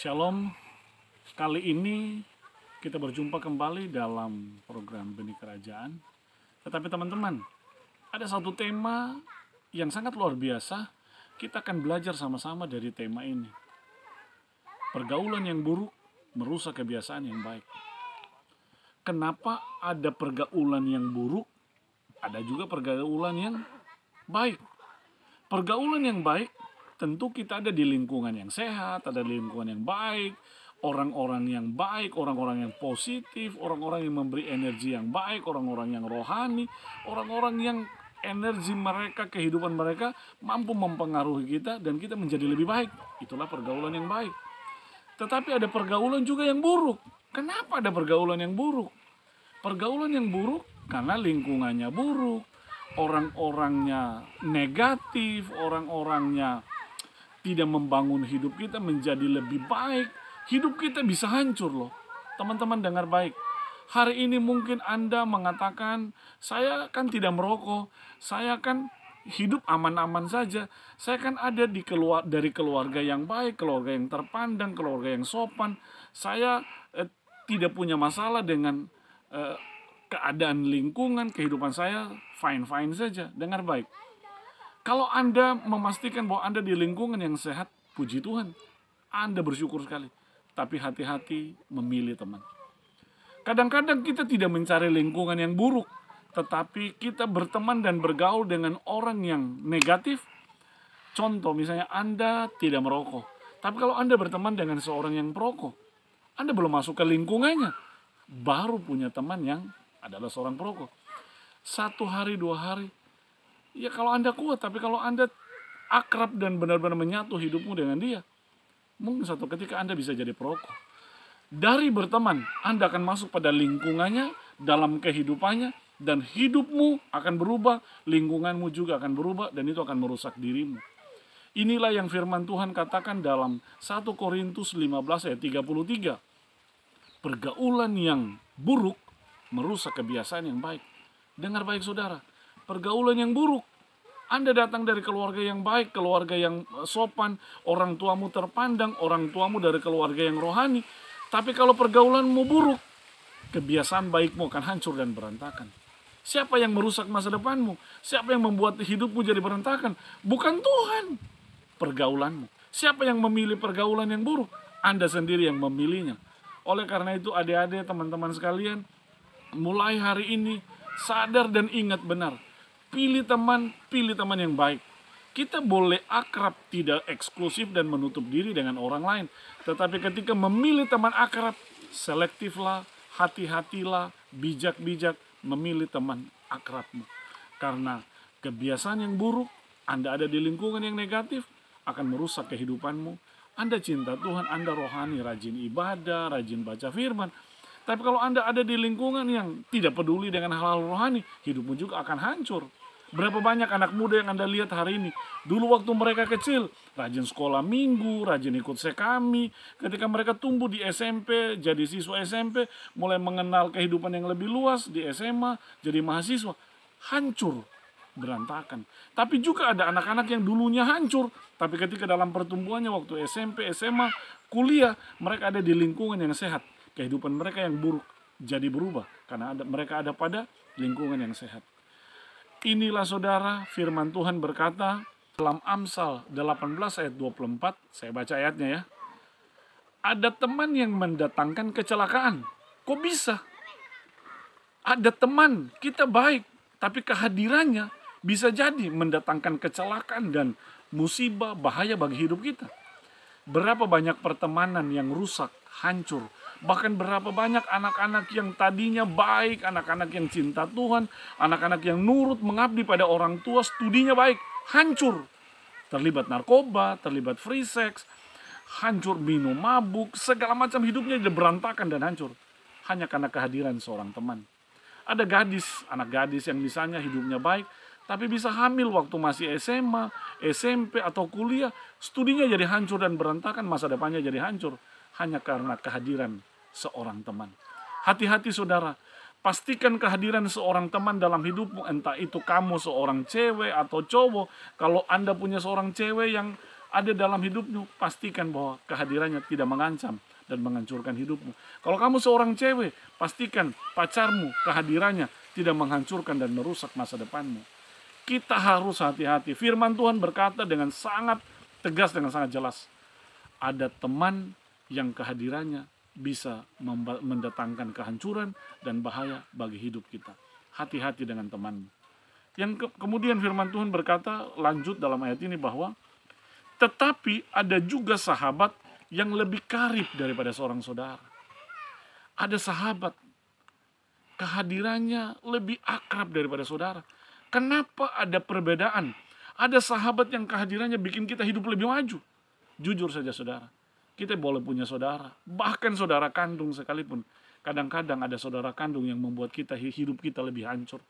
Shalom, kali ini kita berjumpa kembali dalam program Benih Kerajaan. Tetapi teman-teman, ada satu tema yang sangat luar biasa. Kita akan belajar sama-sama dari tema ini. Pergaulan yang buruk merusak kebiasaan yang baik. Kenapa ada pergaulan yang buruk? Ada juga pergaulan yang baik. Pergaulan yang baik tentu kita ada di lingkungan yang sehat, ada di lingkungan yang baik, orang-orang yang baik, orang-orang yang positif, orang-orang yang memberi energi yang baik, orang-orang yang rohani, orang-orang yang energi mereka, kehidupan mereka mampu mempengaruhi kita dan kita menjadi lebih baik. Itulah pergaulan yang baik. Tetapi ada pergaulan juga yang buruk. Kenapa ada pergaulan yang buruk? Pergaulan yang buruk karena lingkungannya buruk, orang-orangnya negatif, orang-orangnya tidak membangun hidup kita menjadi lebih baik. Hidup kita bisa hancur loh. Teman-teman dengar baik. Hari ini mungkin Anda mengatakan, saya kan tidak merokok, saya kan hidup aman-aman saja. Saya kan ada dari keluarga yang baik, keluarga yang terpandang, keluarga yang sopan. Saya tidak punya masalah dengan keadaan lingkungan, kehidupan saya fine-fine saja. Dengar baik. Kalau Anda memastikan bahwa Anda di lingkungan yang sehat, puji Tuhan, Anda bersyukur sekali. Tapi hati-hati memilih teman. Kadang-kadang kita tidak mencari lingkungan yang buruk, tetapi kita berteman dan bergaul dengan orang yang negatif. Contoh misalnya Anda tidak merokok, tapi kalau Anda berteman dengan seorang yang perokok, Anda belum masuk ke lingkungannya, baru punya teman yang adalah seorang perokok. 1 hari, 2 hari, ya kalau Anda kuat, tapi kalau Anda akrab dan benar-benar menyatu hidupmu dengan dia, mungkin satu ketika Anda bisa jadi perokok. Dari berteman, Anda akan masuk pada lingkungannya, dalam kehidupannya, dan hidupmu akan berubah, lingkunganmu juga akan berubah, dan itu akan merusak dirimu. Inilah yang firman Tuhan katakan dalam 1 Korintus 15 ayat 33. Pergaulan yang buruk merusak kebiasaan yang baik. Dengar baik saudara, pergaulan yang buruk. Anda datang dari keluarga yang baik, keluarga yang sopan, orang tuamu terpandang, orang tuamu dari keluarga yang rohani. Tapi kalau pergaulanmu buruk, kebiasaan baikmu akan hancur dan berantakan. Siapa yang merusak masa depanmu? Siapa yang membuat hidupmu jadi berantakan? Bukan Tuhan. Pergaulanmu. Siapa yang memilih pergaulan yang buruk? Anda sendiri yang memilihnya. Oleh karena itu adik-adik, teman-teman sekalian, mulai hari ini sadar dan ingat benar. Pilih teman yang baik. Kita boleh akrab, tidak eksklusif dan menutup diri dengan orang lain. Tetapi ketika memilih teman akrab, selektiflah, hati-hatilah, bijak-bijak memilih teman akrabmu. Karena kebiasaan yang buruk, Anda ada di lingkungan yang negatif, akan merusak kehidupanmu. Anda cinta Tuhan, Anda rohani, rajin ibadah, rajin baca firman. Tapi kalau Anda ada di lingkungan yang tidak peduli dengan hal-hal rohani, hidupmu juga akan hancur. Berapa banyak anak muda yang Anda lihat hari ini, dulu waktu mereka kecil, rajin sekolah minggu, rajin ikut sekami. Ketika mereka tumbuh di SMP, jadi siswa SMP, mulai mengenal kehidupan yang lebih luas di SMA, jadi mahasiswa, hancur, berantakan. Tapi juga ada anak-anak yang dulunya hancur, tapi ketika dalam pertumbuhannya waktu SMP, SMA, kuliah, mereka ada di lingkungan yang sehat. Kehidupan mereka yang buruk jadi berubah karena mereka ada pada lingkungan yang sehat. Inilah saudara, firman Tuhan berkata dalam Amsal 18 ayat 24, saya baca ayatnya ya. Ada teman yang mendatangkan kecelakaan. Kok bisa? Ada teman, kita baik, tapi kehadirannya bisa jadi mendatangkan kecelakaan dan musibah, bahaya bagi hidup kita. Berapa banyak pertemanan yang rusak, hancur. Bahkan berapa banyak anak-anak yang tadinya baik, anak-anak yang cinta Tuhan, anak-anak yang nurut mengabdi pada orang tua, studinya baik, hancur. Terlibat narkoba, terlibat free sex, hancur minum mabuk, segala macam hidupnya jadi berantakan dan hancur. Hanya karena kehadiran seorang teman. Ada gadis, anak gadis yang misalnya hidupnya baik, tapi bisa hamil waktu masih SMA, SMP atau kuliah, studinya jadi hancur dan berantakan, masa depannya jadi hancur. Hanya karena kehadiran seorang teman. Hati-hati saudara, pastikan kehadiran seorang teman dalam hidupmu, entah itu kamu seorang cewek atau cowok. Kalau Anda punya seorang cewek yang ada dalam hidupmu, pastikan bahwa kehadirannya tidak mengancam dan menghancurkan hidupmu. Kalau kamu seorang cewek, pastikan pacarmu, kehadirannya tidak menghancurkan dan merusak masa depanmu. Kita harus hati-hati. Firman Tuhan berkata dengan sangat tegas, dengan sangat jelas. Ada teman yang kehadirannya bisa mendatangkan kehancuran dan bahaya bagi hidup kita. Hati-hati dengan temanmu. Yang kemudian firman Tuhan berkata, lanjut dalam ayat ini bahwa, tetapi ada juga sahabat yang lebih karib daripada seorang saudara. Ada sahabat, kehadirannya lebih akrab daripada saudara. Kenapa ada perbedaan? Ada sahabat yang kehadirannya bikin kita hidup lebih maju. Jujur saja saudara, kita boleh punya saudara, bahkan saudara kandung sekalipun. Kadang-kadang ada saudara kandung yang membuat hidup kita lebih hancur.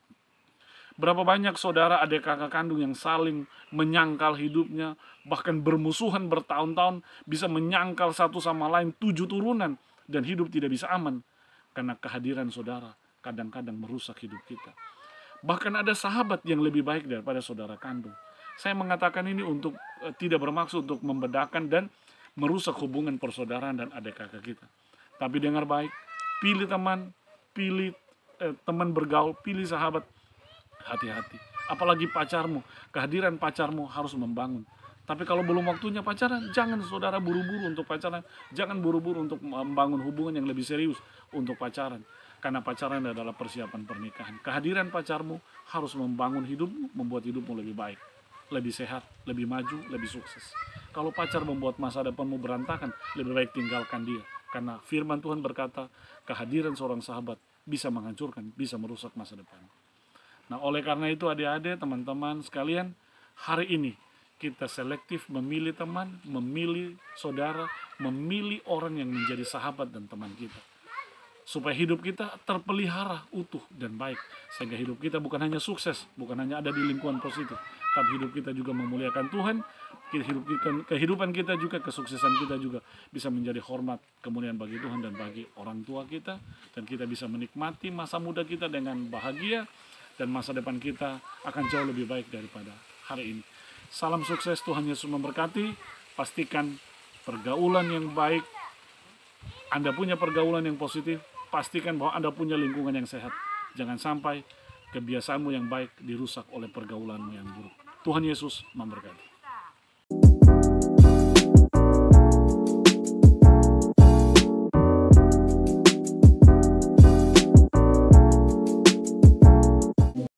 Berapa banyak saudara, adik kakak kandung yang saling menyangkal hidupnya, bahkan bermusuhan bertahun-tahun, bisa menyangkal satu sama lain 7 turunan, dan hidup tidak bisa aman. Karena kehadiran saudara kadang-kadang merusak hidup kita. Bahkan ada sahabat yang lebih baik daripada saudara kandung. Saya mengatakan ini untuk tidak bermaksud untuk membedakan dan merusak hubungan persaudaraan dan adik kakak kita. Tapi dengar baik, pilih teman, pilih teman bergaul, pilih sahabat. Hati-hati, apalagi pacarmu, kehadiran pacarmu harus membangun. Tapi kalau belum waktunya pacaran, jangan saudara buru-buru untuk pacaran, jangan buru-buru untuk membangun hubungan yang lebih serius untuk pacaran. Karena pacaran adalah persiapan pernikahan. Kehadiran pacarmu harus membangun hidupmu, membuat hidupmu lebih baik, lebih sehat, lebih maju, lebih sukses. Kalau pacar membuat masa depanmu berantakan, lebih baik tinggalkan dia. Karena firman Tuhan berkata, kehadiran seorang sahabat bisa menghancurkan, bisa merusak masa depan. Nah, oleh karena itu adik-adik, teman-teman sekalian, hari ini kita selektif memilih teman, memilih saudara, memilih orang yang menjadi sahabat dan teman kita. Supaya hidup kita terpelihara utuh dan baik. Sehingga hidup kita bukan hanya sukses, bukan hanya ada di lingkungan positif, tapi hidup kita juga memuliakan Tuhan. Kehidupan kita juga, kesuksesan kita juga bisa menjadi hormat, kemuliaan bagi Tuhan dan bagi orang tua kita. Dan kita bisa menikmati masa muda kita dengan bahagia. Dan masa depan kita akan jauh lebih baik daripada hari ini. Salam sukses, Tuhan Yesus memberkati. Pastikan pergaulan yang baik. Anda punya pergaulan yang positif. Pastikan bahwa Anda punya lingkungan yang sehat. Jangan sampai kebiasaanmu yang baik dirusak oleh pergaulanmu yang buruk. Tuhan Yesus memberkati.